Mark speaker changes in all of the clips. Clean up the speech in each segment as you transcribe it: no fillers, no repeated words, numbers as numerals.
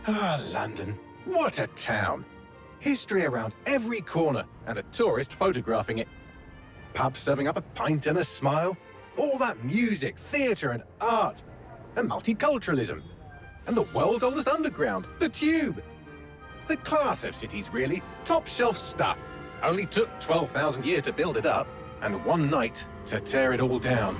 Speaker 1: Ah, London. What a town. History around every corner and a tourist photographing it. Pubs serving up a pint and a smile. All that music, theatre and art. And multiculturalism. And the world's oldest underground, the Tube. The class of cities, really. Top shelf stuff. Only took 12,000 years to build it up, and one night to tear it all down.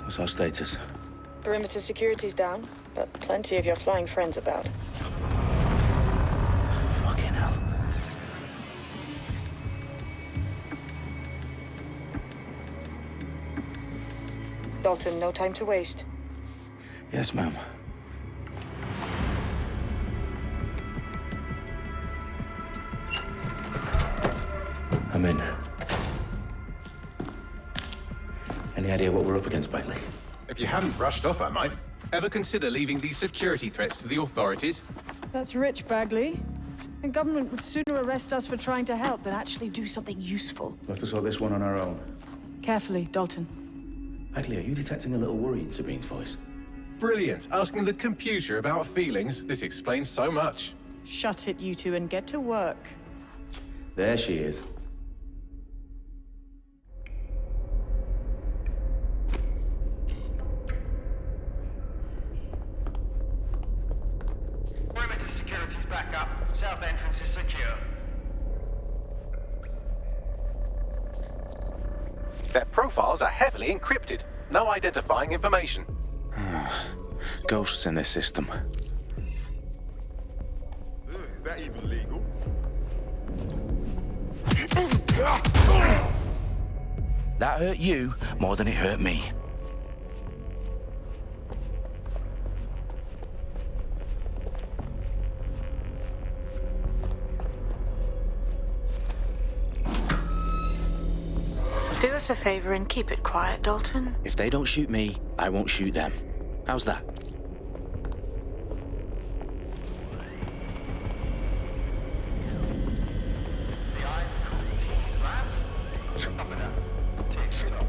Speaker 2: What's our status?
Speaker 3: Perimeter security's down, but plenty of your flying friends about.
Speaker 2: Fucking hell.
Speaker 3: Dalton, no time to waste.
Speaker 2: Yes, ma'am. I'm in. Any idea what we're up against, Bagley?
Speaker 1: If you hadn't brushed off, I might. Ever consider leaving these security threats to the authorities?
Speaker 4: That's rich, Bagley. The government would sooner arrest us for trying to help than actually do something useful.
Speaker 2: We'll have to sort this one on our own.
Speaker 4: Carefully, Dalton.
Speaker 2: Bagley, are you detecting a little worry in Sabine's voice?
Speaker 1: Brilliant. Asking the computer about feelings. This explains so much.
Speaker 4: Shut it, you two, and get to work.
Speaker 2: There she is.
Speaker 5: Perimeter security's back up. South entrance is secure.
Speaker 1: Their profiles are heavily encrypted. No identifying information.
Speaker 2: Ghosts in this system.
Speaker 6: Is that even legal?
Speaker 2: That hurt you more than it hurt me.
Speaker 3: Do us a favor and keep it quiet, Dalton.
Speaker 2: If they don't shoot me, I won't shoot them. How's that?
Speaker 5: The eyes are called T's, lads. Up and up. Tick-tock.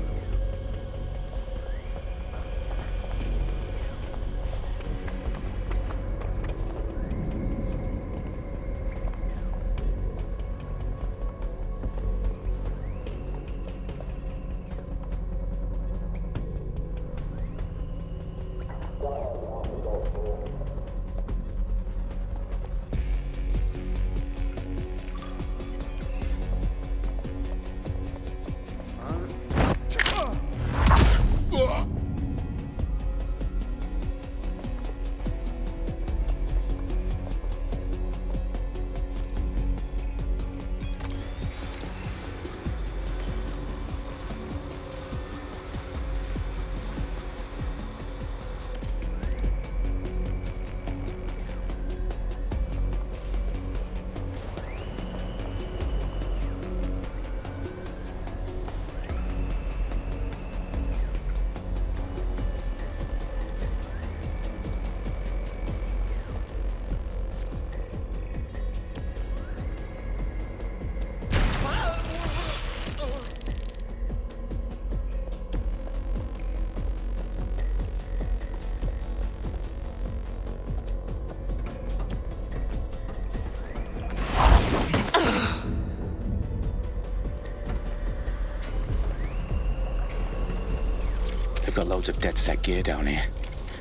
Speaker 2: They've got loads of dead set gear down here.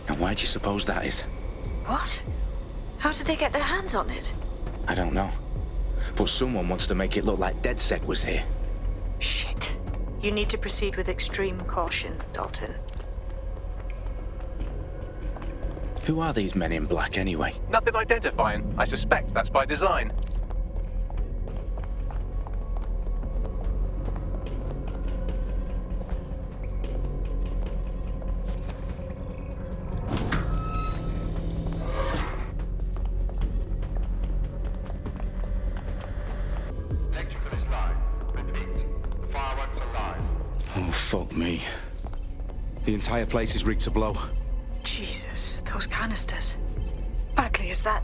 Speaker 2: And why do you suppose that is?
Speaker 3: What? How did they get their hands on it?
Speaker 2: I don't know. But someone wants to make it look like DedSec was here.
Speaker 3: Shit. You need to proceed with extreme caution, Dalton.
Speaker 2: Who are these men in black anyway?
Speaker 1: Nothing identifying. I suspect that's by design.
Speaker 2: Oh, fuck me. The entire place is rigged to blow.
Speaker 3: Jesus, those canisters. Bagley, is that...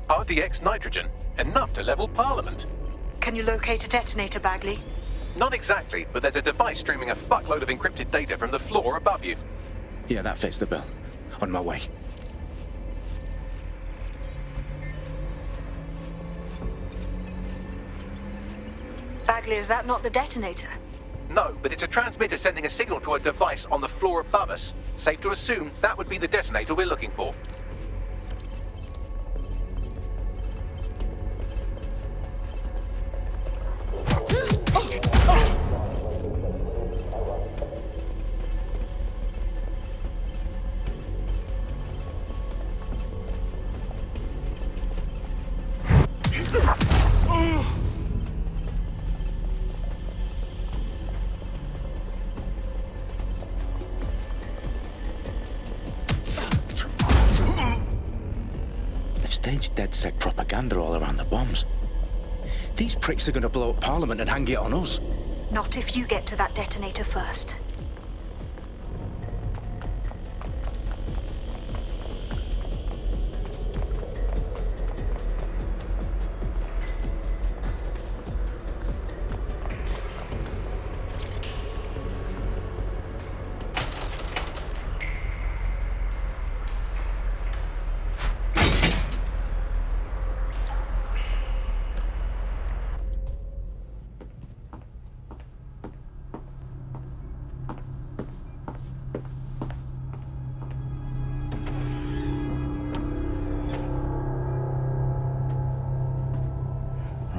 Speaker 1: RDX nitrogen, enough to level Parliament.
Speaker 3: Can you locate a detonator, Bagley?
Speaker 1: Not exactly, but there's a device streaming a fuckload of encrypted data from the floor above you.
Speaker 2: Yeah, that fits the bill. On my way.
Speaker 3: Bagley, is that not the detonator?
Speaker 1: No, but it's a transmitter sending a signal to a device on the floor above us. Safe to assume that would be the detonator we're looking for.
Speaker 2: They've staged DedSec propaganda all around the bombs. These pricks are going to blow up Parliament and hang it on us.
Speaker 3: Not if you get to that detonator first.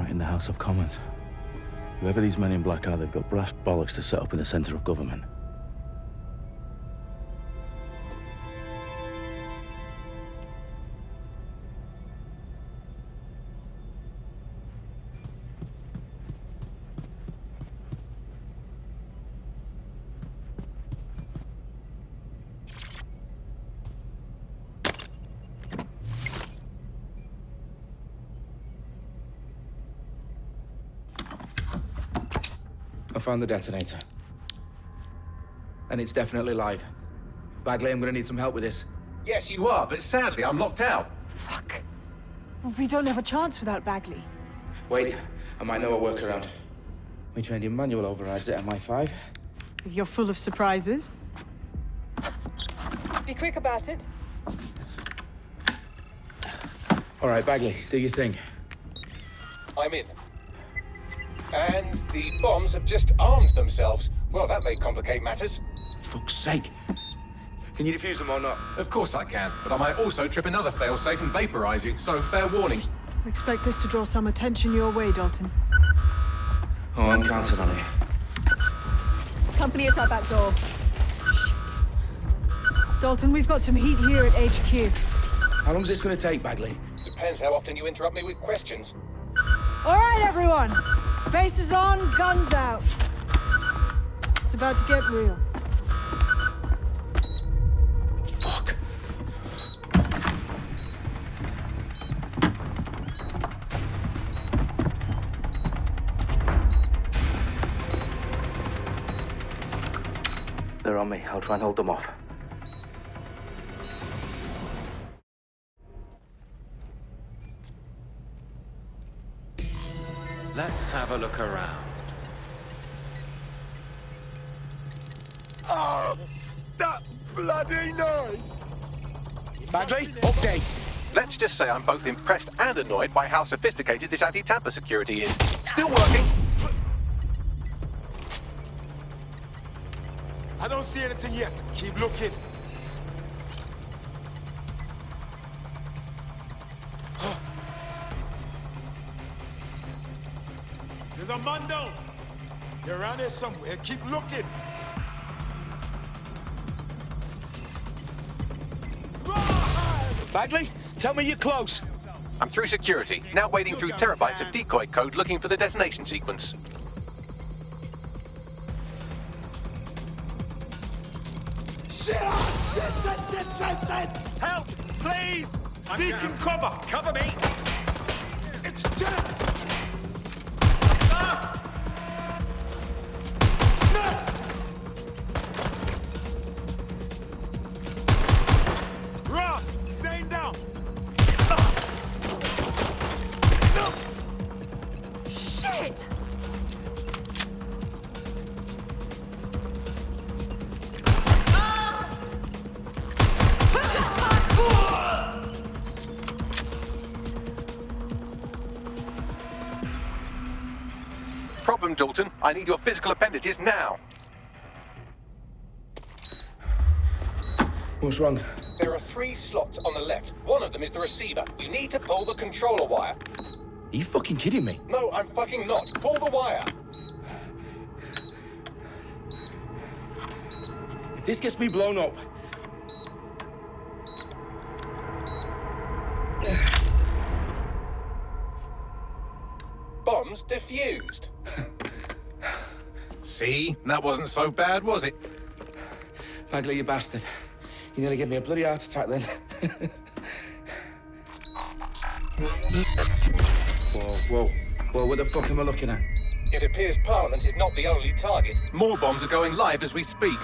Speaker 2: In the House of Commons. Whoever these men in black are, they've got brass bollocks to set up in the centre of government.
Speaker 7: I found the detonator. And it's definitely live. Bagley, I'm gonna need some help with this.
Speaker 1: Yes, you are, but sadly I'm locked out.
Speaker 4: Fuck. We don't have a chance without Bagley.
Speaker 7: Wait, I might know a workaround. We trained in manual overrides at MI5.
Speaker 4: You're full of surprises. Be quick about it.
Speaker 7: All right, Bagley, do your thing.
Speaker 1: I'm in. And the bombs have just armed themselves. Well, that may complicate matters.
Speaker 2: Fuck's sake.
Speaker 7: Can you defuse them or not?
Speaker 1: Of course I can, but I might also trip another failsafe and vaporize you, so fair warning.
Speaker 4: Expect this to draw some attention your way, Dalton.
Speaker 7: Oh, I'm counting on it.
Speaker 4: Company at our back door. Shit. Dalton, we've got some heat here at HQ.
Speaker 7: How long's this gonna take, Bagley?
Speaker 1: Depends how often you interrupt me with questions.
Speaker 4: All right, everyone. Faces on, guns out. It's about to get real.
Speaker 2: Fuck.
Speaker 7: They're on me. I'll try and hold them off.
Speaker 8: Let's have a look around.
Speaker 6: Oh, that bloody noise!
Speaker 2: Bagley, update.
Speaker 1: Let's just say I'm both impressed and annoyed by how sophisticated this anti-tamper security is. Still working.
Speaker 6: I don't see anything yet. Keep looking. There's a man down. You're around here somewhere. Keep looking.
Speaker 2: Bagley, tell me you're close.
Speaker 1: I'm through security, now wading through terabytes of decoy code looking for the detonation sequence.
Speaker 6: Shit! Help! Please! Seeking cover!
Speaker 8: Cover me!
Speaker 6: It's Janet!
Speaker 4: Shit!
Speaker 1: Problem, Dalton. I need your physical appendages now.
Speaker 7: What's wrong?
Speaker 1: There are 3 slots on the left. One of them is the receiver. You need to pull the controller wire.
Speaker 7: Are you fucking kidding me?
Speaker 1: No, I'm fucking not. Pull the wire.
Speaker 7: If this gets me blown up...
Speaker 1: Bombs defused. See? That wasn't so bad, was it?
Speaker 7: Bagley, you bastard. You nearly gave me a bloody heart attack then. Whoa, what the fuck am I looking at?
Speaker 1: It appears Parliament is not the only target. More bombs are going live as we speak.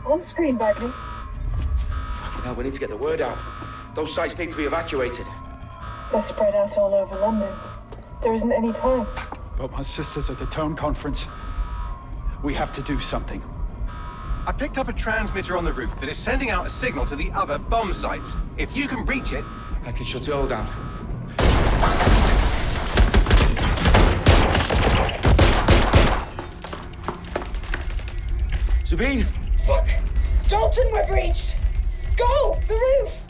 Speaker 9: On screen, Bagley.
Speaker 7: Now we need to get the word out. Those sites need to be evacuated.
Speaker 9: They're spread out all over London. There isn't any time.
Speaker 10: But my sister's at the town conference. We have to do something.
Speaker 1: I picked up a transmitter on the roof that is sending out a signal to the other bomb sites. If you can reach it...
Speaker 7: I can shut it all down. Sabine!
Speaker 9: Fuck! Dalton, we're breached! Go! The roof!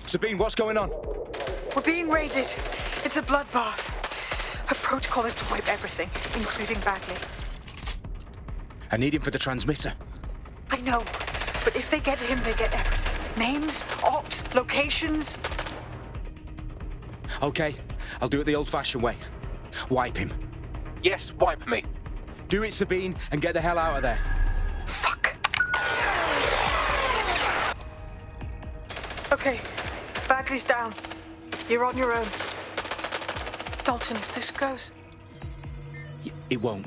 Speaker 2: Sabine, what's going on?
Speaker 3: We're being raided. It's a bloodbath. Her protocol is to wipe everything, including Bagley.
Speaker 2: I need him for the transmitter.
Speaker 3: I know, but if they get him, they get everything. Names, ops, locations.
Speaker 2: Okay, I'll do it the old-fashioned way. Wipe him.
Speaker 1: Yes, wipe me.
Speaker 2: Do it, Sabine, and get the hell out of there.
Speaker 3: Fuck. Okay, Bagley's down. You're on your own. Dalton, if this goes...
Speaker 2: It won't.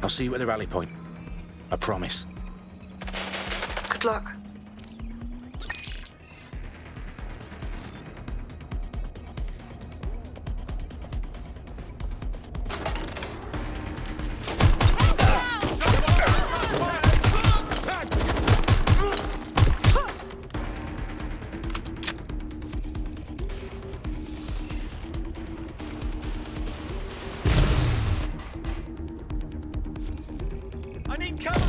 Speaker 2: I'll see you at the rally point. I promise.
Speaker 3: Good luck.
Speaker 6: I need cover!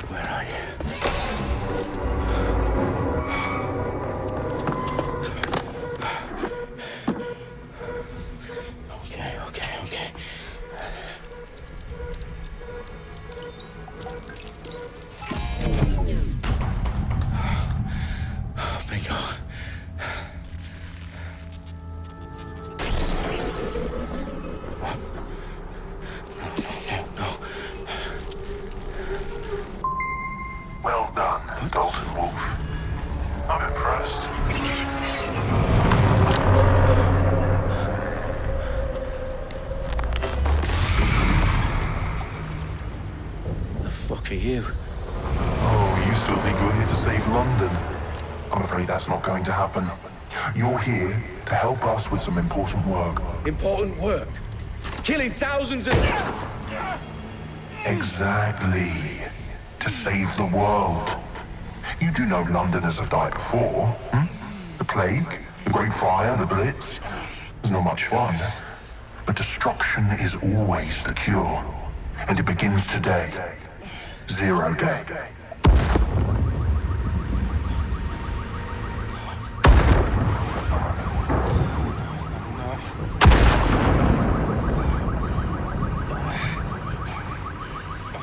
Speaker 2: Where are you? Okay. Bingo. No.
Speaker 11: Well done, Dalton Wolf. I'm impressed.
Speaker 2: The fuck are you?
Speaker 11: Oh, you still think you're here to save London? I'm afraid that's not going to happen. You're here to help us with some important work.
Speaker 7: Important work. Killing thousands of...
Speaker 11: Exactly. To save the world. You do know Londoners have died before, hmm? The plague, the Great Fire, the Blitz. It's not much fun. But destruction is always the cure. And it begins today. 0 day.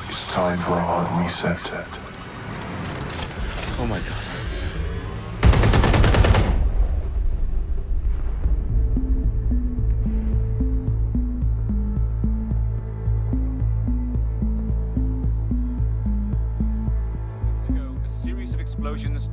Speaker 11: It's time for a hard reset.
Speaker 2: Oh my God.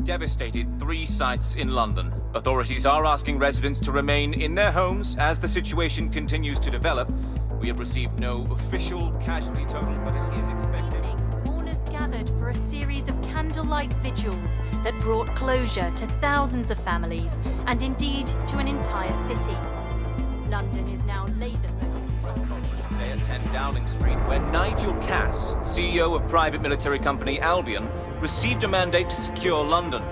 Speaker 8: devastated 3 sites in London. Authorities are asking residents to remain in their homes as the situation continues to develop. We have received no official casualty total, but it is expected.
Speaker 12: Mourners gathered for a series of candlelight vigils that brought closure to thousands of families and indeed to an entire city. London is now laser-focused.
Speaker 8: Today at 10 Downing Street, where Nigel Cass, CEO of private military company Albion, received a mandate to secure London.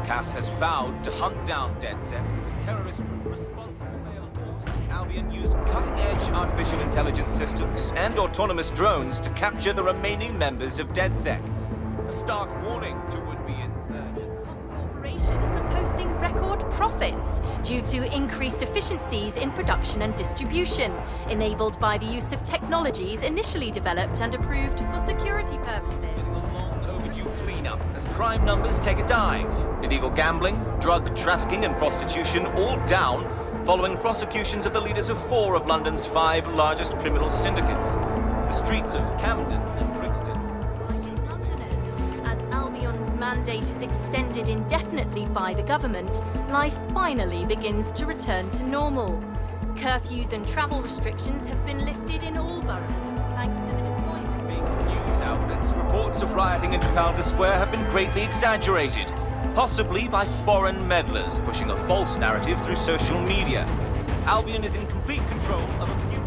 Speaker 8: Cass has vowed to hunt down DedSec. The terrorist response is failed force. Albion used cutting-edge artificial intelligence systems and autonomous drones to capture the remaining members of DedSec. A stark warning to would-be insurgents.
Speaker 12: Corporations are posting record profits due to increased efficiencies in production and distribution, enabled by the use of technologies initially developed and approved for security purposes.
Speaker 8: Cleanup as crime numbers take a dive. Illegal gambling, drug trafficking and prostitution all down following prosecutions of the leaders of 4 of London's 5 largest criminal syndicates. The streets of Camden and Brixton.
Speaker 12: Londoners, as Albion's mandate is extended indefinitely by the government, life finally begins to return to normal. Curfews and travel restrictions have been lifted in all boroughs, thanks to the deployment.
Speaker 8: News outlets, reports of rioting in Trafalgar Square have been greatly exaggerated, possibly by foreign meddlers pushing a false narrative through social media. Albion is in complete control of a few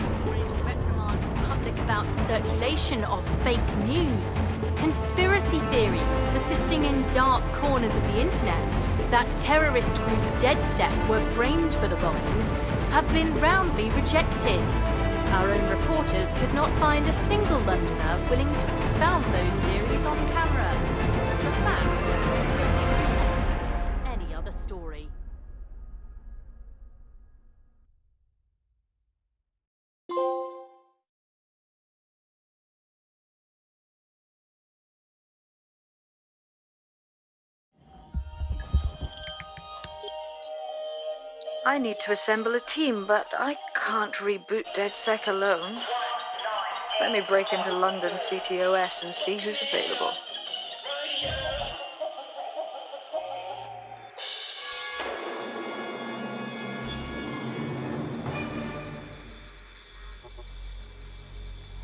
Speaker 12: reprimand the public about the circulation of fake news, conspiracy theories persisting in dark corners of the internet that terrorist group DedSec were framed for the bombings have been roundly rejected. Our own reporters could not find a single Londoner willing to expound those theories on camera. The facts simply do not support any other story.
Speaker 3: I need to assemble a team, but I can't reboot DedSec alone. Let me break into London CTOS and see who's available.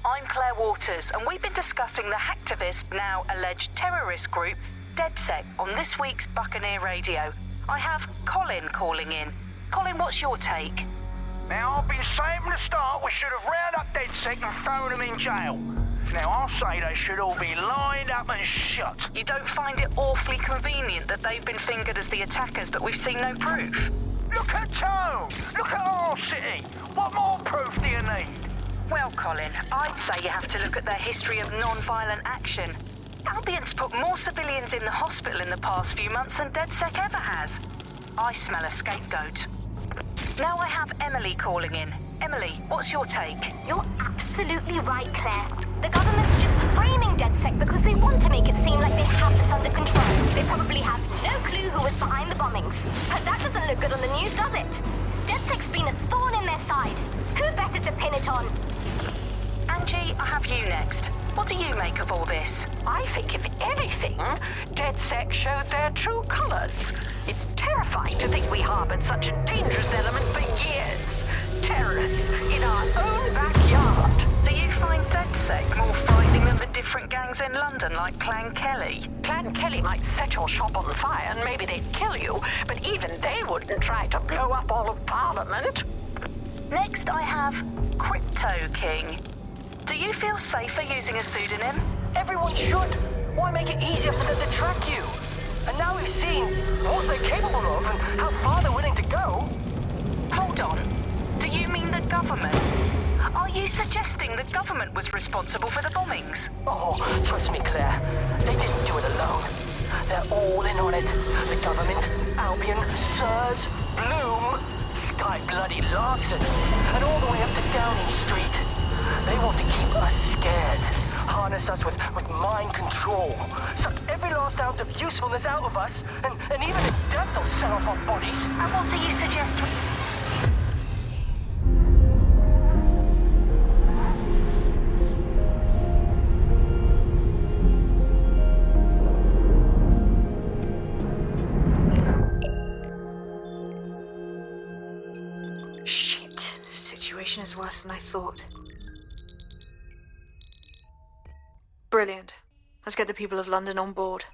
Speaker 13: I'm Claire Waters, and we've been discussing the hacktivist, now alleged terrorist group, DedSec, on this week's Buccaneer Radio. I have Colin calling in. Colin, what's your take?
Speaker 14: Now, I've been saying from the start we should have rounded up DedSec and thrown them in jail. Now, I'll say they should all be lined up and shot.
Speaker 13: You don't find it awfully convenient that they've been fingered as the attackers, but we've seen no proof?
Speaker 14: Look at Tone! Look at our city! What more proof do you need?
Speaker 13: Well, Colin, I'd say you have to look at their history of non-violent action. Albion's put more civilians in the hospital in the past few months than DedSec ever has. I smell a scapegoat. Now I have Emily calling in. Emily, what's your take?
Speaker 15: You're absolutely right, Claire. The government's just framing DedSec because they want to make it seem like they have this under control. They probably have no clue who was behind the bombings. But that doesn't look good on the news, does it? DedSec's been a thorn in their side. Who better to pin it on?
Speaker 13: Angie, I have you next. What do you make of all this?
Speaker 16: I think, if anything, DedSec showed their true colours. It's terrifying to think we harboured such a dangerous element for years. Terrorists in our own backyard.
Speaker 13: Do you find DedSec more frightening than the different gangs in London, like Clan Kelly?
Speaker 16: Clan Kelly might set your shop on fire and maybe they'd kill you, but even they wouldn't try to blow up all of Parliament.
Speaker 13: Next, I have Crypto King. Do you feel safer using a pseudonym?
Speaker 17: Everyone should. Why make it easier for them to track you? And now we've seen what they're capable of and how far they're willing to go.
Speaker 13: Hold on. Do you mean the government? Are you suggesting the government was responsible for the bombings?
Speaker 17: Oh, trust me, Claire. They didn't do it alone. They're all in on it. The government, Albion, Sirs, Bloom, Sky Bloody Larson, and all the way up to Downing Street. They want to keep us scared, harness us with mind control, suck every last ounce of usefulness out of us, and even in death they'll sell off our bodies.
Speaker 13: And what do you suggest we...
Speaker 3: Shit. Situation is worse than I thought. Brilliant. Let's get the people of London on board.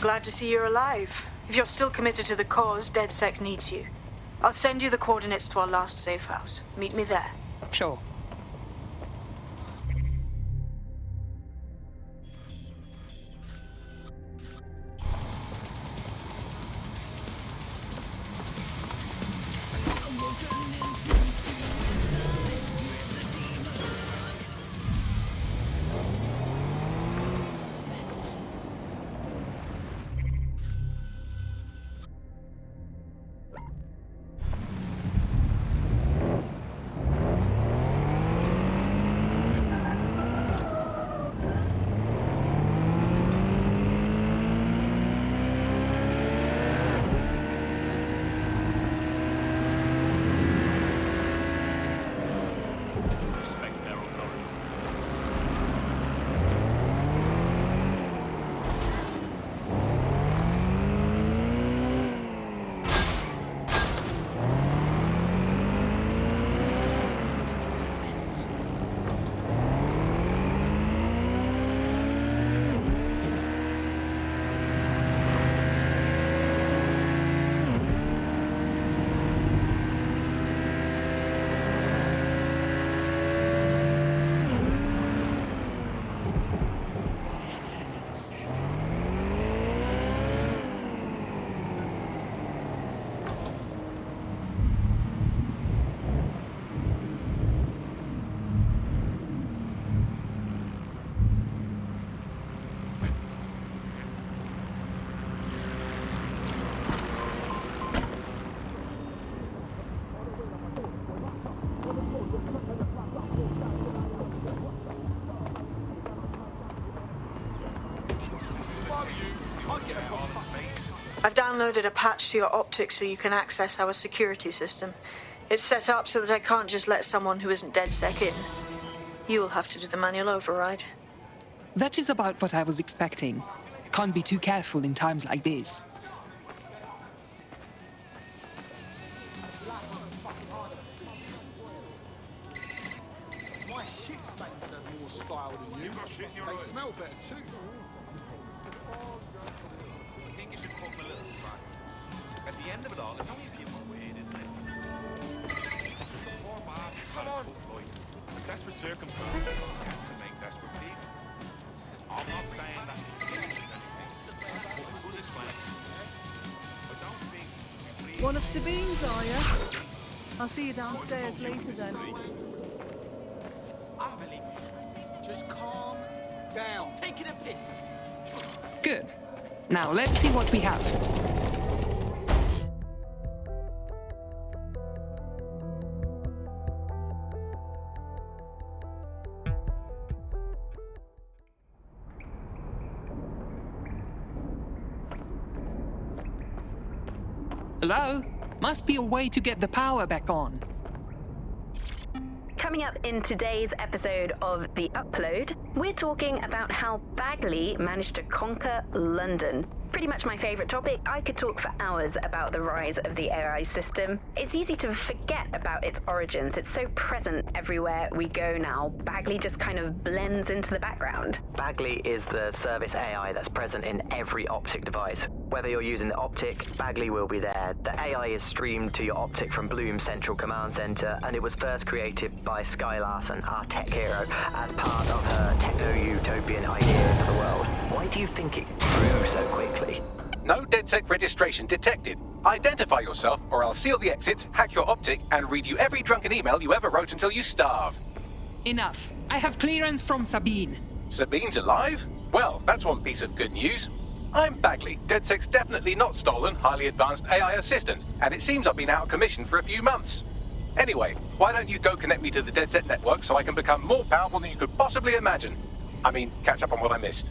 Speaker 3: Glad to see you're alive. If you're still committed to the cause, DedSec needs you. I'll send you the coordinates to our last safe house. Meet me there.
Speaker 18: Sure.
Speaker 3: I've downloaded a patch to your optics so you can access our security system. It's set up so that I can't just let someone who isn't DedSec in. You'll have to do the manual override.
Speaker 18: That is about what I was expecting. Can't be too careful in times like this.
Speaker 6: My shit stains have more style than you. They smell better too.
Speaker 5: I think you should cut them a little slack. At the end of it all, it's only a few more weird, isn't it? Poor bastard's had a tough life. Desperate circumstances to make desperate people. I'm not saying that it's anything, but it does explain it. I don't think we really...
Speaker 4: One of Sabine's, are you? I'll see you downstairs later then.
Speaker 17: Unbelievable. Just calm down. Taking a piss.
Speaker 18: Good. Now let's see what we have. Hello? Must be a way to get the power back on.
Speaker 19: Coming up in today's episode of The Upload, we're talking about how Bagley managed to conquer London. Pretty much my favourite topic. I could talk for hours about the rise of the AI system. It's easy to forget about its origins. It's so present everywhere we go now. Bagley just kind of blends into the background.
Speaker 20: Bagley is the service AI that's present in every Optic device. Whether you're using the Optic, Bagley will be there. The AI is streamed to your Optic from Bloom's central command center, and it was first created by Sky Larson, our tech hero, as part of her techno-utopian idea for the world. Why do you think it grew so quickly?
Speaker 1: No DedSec registration detected. Identify yourself, or I'll seal the exits, hack your Optic, and read you every drunken email you ever wrote until you starve.
Speaker 18: Enough. I have clearance from Sabine.
Speaker 1: Sabine's alive? Well, that's one piece of good news. I'm Bagley, DedSec's definitely not stolen, highly advanced AI assistant, and it seems I've been out of commission for a few months. Anyway, why don't you go connect me to the DedSec network so I can become more powerful than you could possibly imagine? I mean, catch up on what I missed.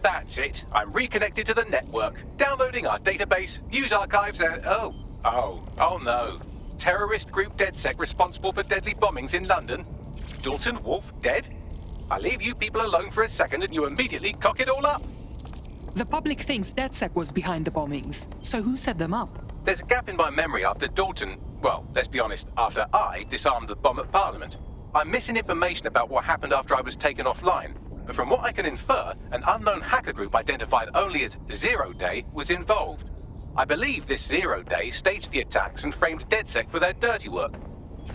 Speaker 1: That's it. I'm reconnected to the network, downloading our database, news archives, and oh no. Terrorist group DedSec responsible for deadly bombings in London? Dalton Wolf dead? I leave you people alone for a second and you immediately cock it all up.
Speaker 18: The public thinks DedSec was behind the bombings, so who set them up?
Speaker 1: There's a gap in my memory after Dalton, well, let's be honest, after I disarmed the bomb at Parliament. I'm missing information about what happened after I was taken offline. But from what I can infer, an unknown hacker group identified only as Zero Day was involved. I believe this Zero Day staged the attacks and framed DedSec for their dirty work.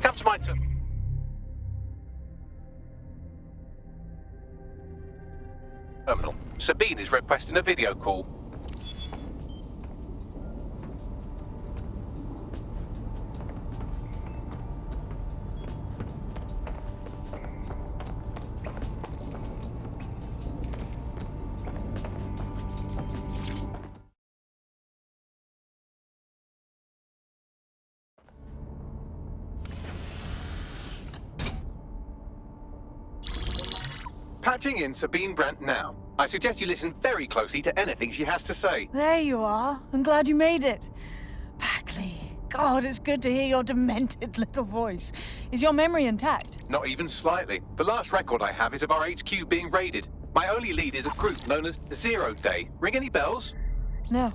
Speaker 1: Come to my terminal. Sabine is requesting a video call. Patching in Sabine Brandt now. I suggest you listen very closely to anything she has to say.
Speaker 4: There you are. I'm glad you made it. Bagley, God, it's good to hear your demented little voice. Is your memory intact?
Speaker 1: Not even slightly. The last record I have is of our HQ being raided. My only lead is a group known as Zero Day. Ring any bells?
Speaker 4: No.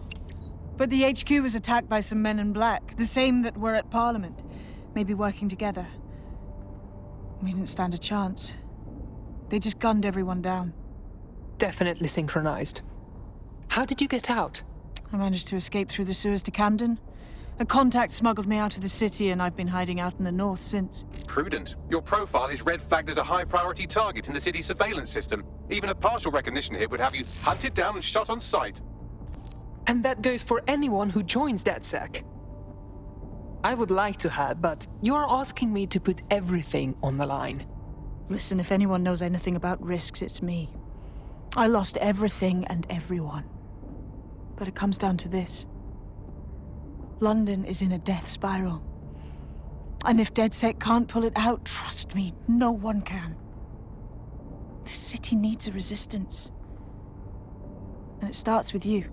Speaker 4: But the HQ was attacked by some men in black, the same that were at Parliament. Maybe working together. We didn't stand a chance. They just gunned everyone down.
Speaker 18: Definitely synchronized. How did you get out?
Speaker 4: I managed to escape through the sewers to Camden. A contact smuggled me out of the city, and I've been hiding out in the north since.
Speaker 1: Prudent. Your profile is red flagged as a high-priority target in the city's surveillance system. Even a partial recognition hit would have you hunted down and shot on sight.
Speaker 18: And that goes for anyone who joins DedSec. I would like to have, but you're asking me to put everything on the line.
Speaker 4: Listen, if anyone knows anything about risks, it's me. I lost everything and everyone. But it comes down to this. London is in a death spiral. And if DedSec can't pull it out, trust me, no one can. The city needs a resistance. And it starts with you.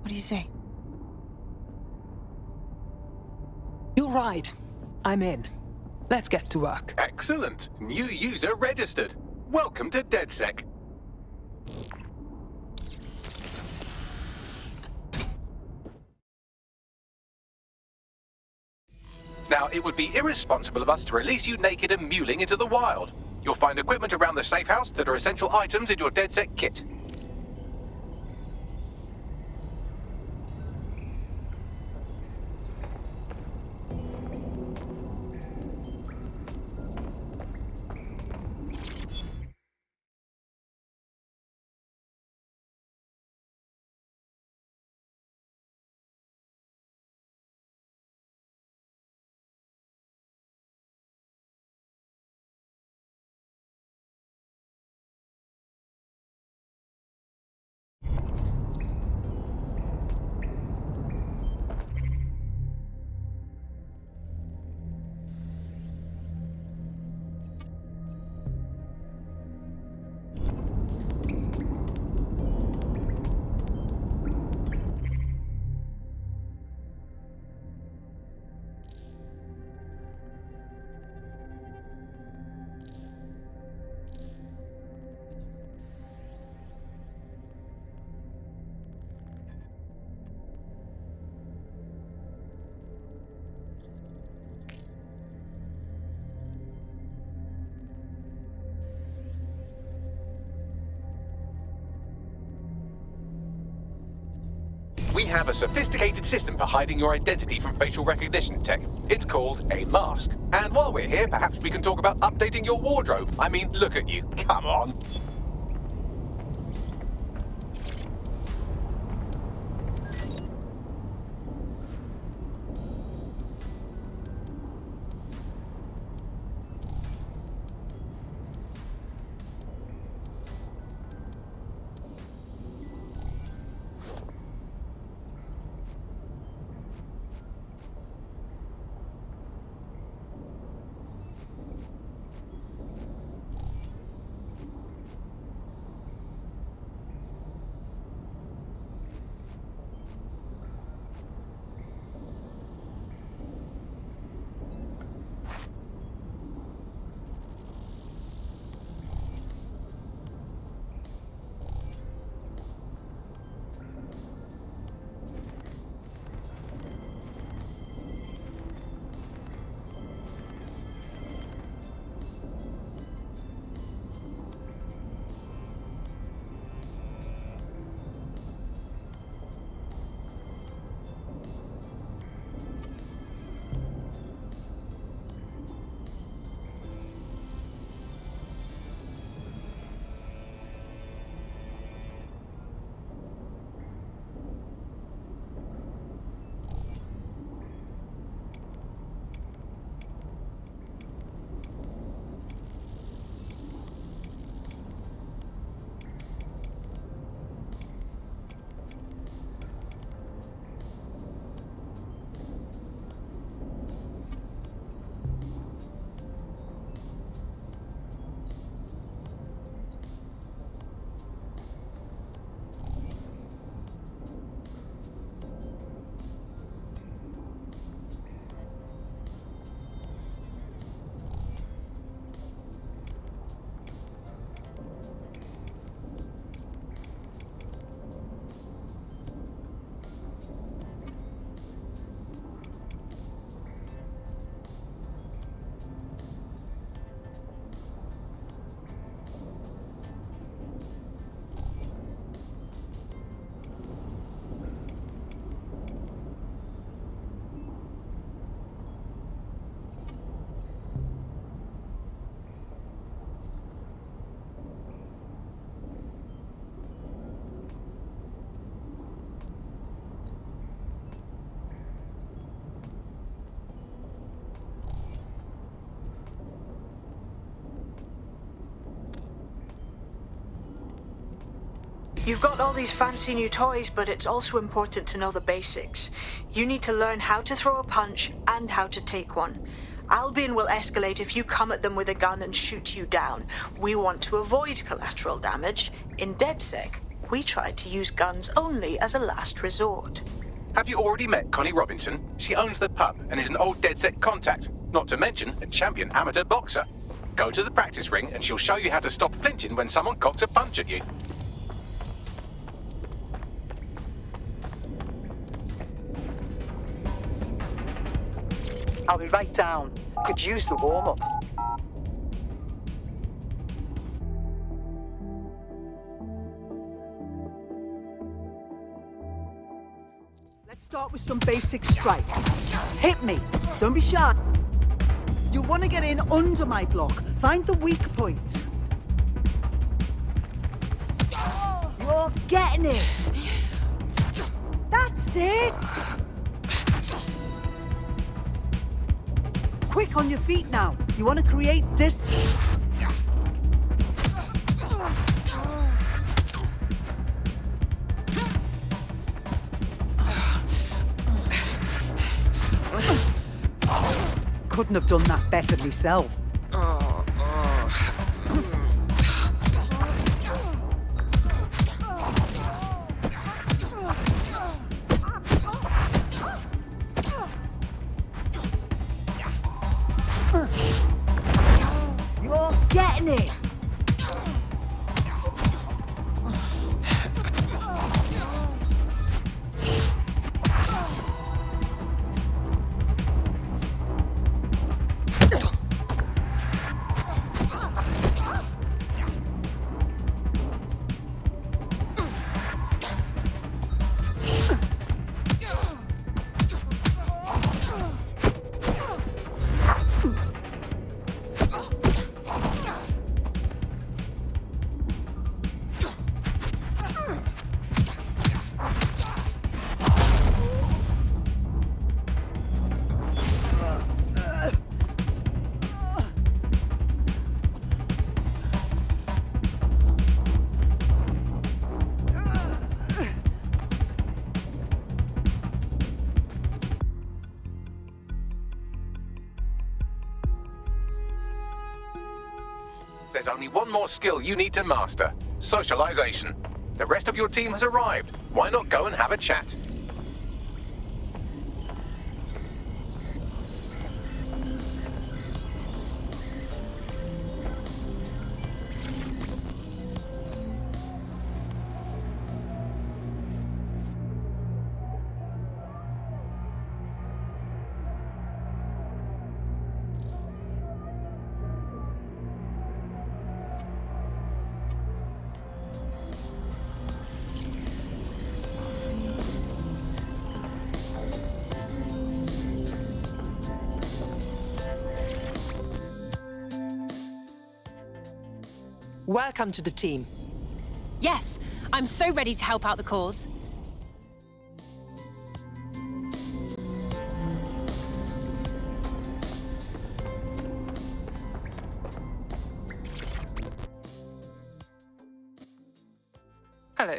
Speaker 4: What do you say?
Speaker 18: You're right. I'm in. Let's get to work.
Speaker 1: Excellent. New user registered. Welcome to DedSec. Now, it would be irresponsible of us to release you naked and mewling into the wild. You'll find equipment around the safe house that are essential items in your DedSec kit. we have a sophisticated system for hiding your identity from facial recognition tech. It's called a mask. And while we're here, perhaps we can talk about updating your wardrobe. I mean, look at you. Come on.
Speaker 3: You've got all these fancy new toys, but it's also important to know the basics. You need to learn how to throw a punch and how to take one. Albion will escalate if you come at them with a gun and shoot you down. We want to avoid collateral damage. In DedSec, we try to use guns only as a last resort.
Speaker 1: Have you already met Connie Robinson? She owns the pub and is an old DedSec contact, not to mention a champion amateur boxer. Go to the practice ring and she'll show you how to stop flinching when someone cocks a punch at you.
Speaker 21: I'll be right down. Could use the warm-up.
Speaker 22: Let's start with some basic strikes. Hit me. Don't be shy. You want to get in under my block. Find the weak point. You're getting it. That's it. Quick on your feet now. You want to create distance. Couldn't have done that better myself. You're getting it.
Speaker 1: There's only one more skill you need to master: socialization. The rest of your team has arrived. Why not go and have a chat?
Speaker 18: Welcome to the team.
Speaker 9: Yes, I'm so ready to help out the cause.
Speaker 18: Hello.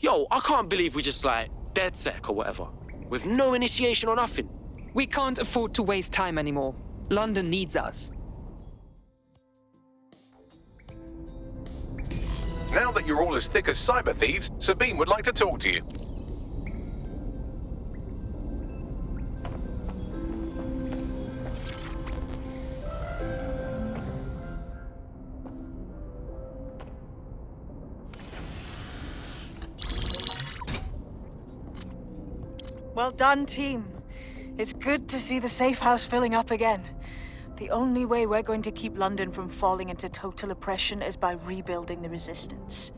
Speaker 10: Yo, I can't believe we just like DedSec or whatever, with no initiation or nothing.
Speaker 18: We can't afford to waste time anymore. London needs us.
Speaker 1: Now that you're all as thick as cyber thieves, Sabine would like to talk to you.
Speaker 4: Well done, team. It's good to see the safe house filling up again. The only way we're going to keep London from falling into total oppression is by rebuilding the resistance.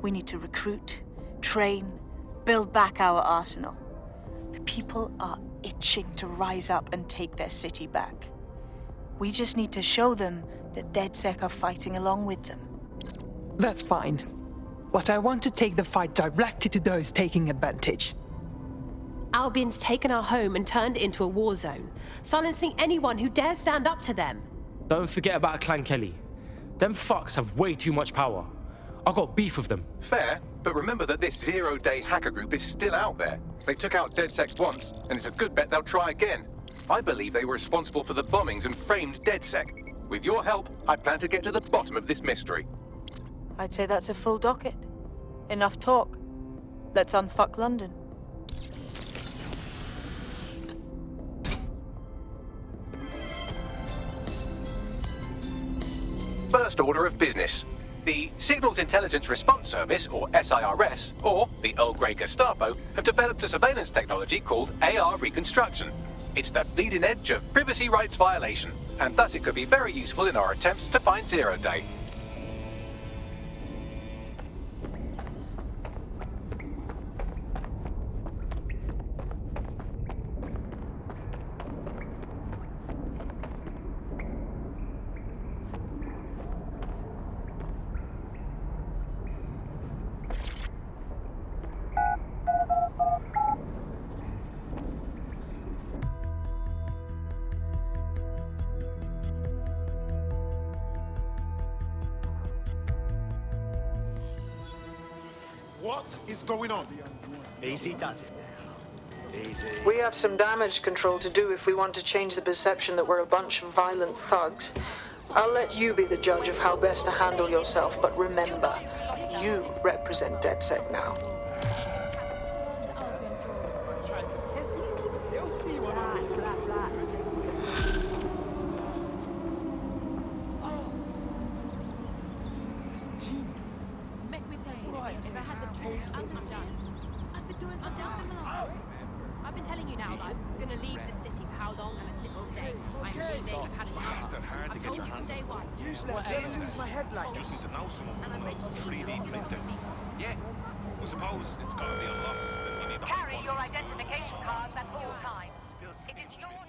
Speaker 4: We need to recruit, train, build back our arsenal. The people are itching to rise up and take their city back. We just need to show them that DedSec are fighting along with them.
Speaker 18: That's fine. But I want to take the fight directly to those taking advantage.
Speaker 9: Albion's taken our home and turned it into a war zone, silencing anyone who dares stand up to them.
Speaker 10: Don't forget about Clan Kelly. Them fucks have way too much power. I got beef with them.
Speaker 1: Fair, but remember that this zero-day hacker group is still out there. They took out DedSec once, and it's a good bet they'll try again. I believe they were responsible for the bombings and framed DedSec. With your help, I plan to get to the bottom of this mystery.
Speaker 4: I'd say that's a full docket. Enough talk. Let's unfuck London.
Speaker 1: First order of business. The Signals Intelligence Response Service, or SIRS, or the Earl Grey Gestapo, have developed a surveillance technology called AR Reconstruction. It's the bleeding edge of privacy rights violation, and thus it could be very useful in our attempts to find Zero Day.
Speaker 6: What is going on? Easy does it now. Easy.
Speaker 3: We have some damage control to do if we want to change the perception that we're a bunch of violent thugs. I'll let you be the judge of how best to handle yourself, but remember, you represent DedSec now.
Speaker 9: I've been telling you now that I'm gonna leave the city for how long, and this is the day. I'm sure they've had enough. I told you from day one.
Speaker 6: Useless. Let me lose my headlight.
Speaker 5: Just need to know someone who knows 3D printers. Yeah, I suppose it's gotta be a lot. Then we need to
Speaker 13: Carry your identification cards at all times. It is your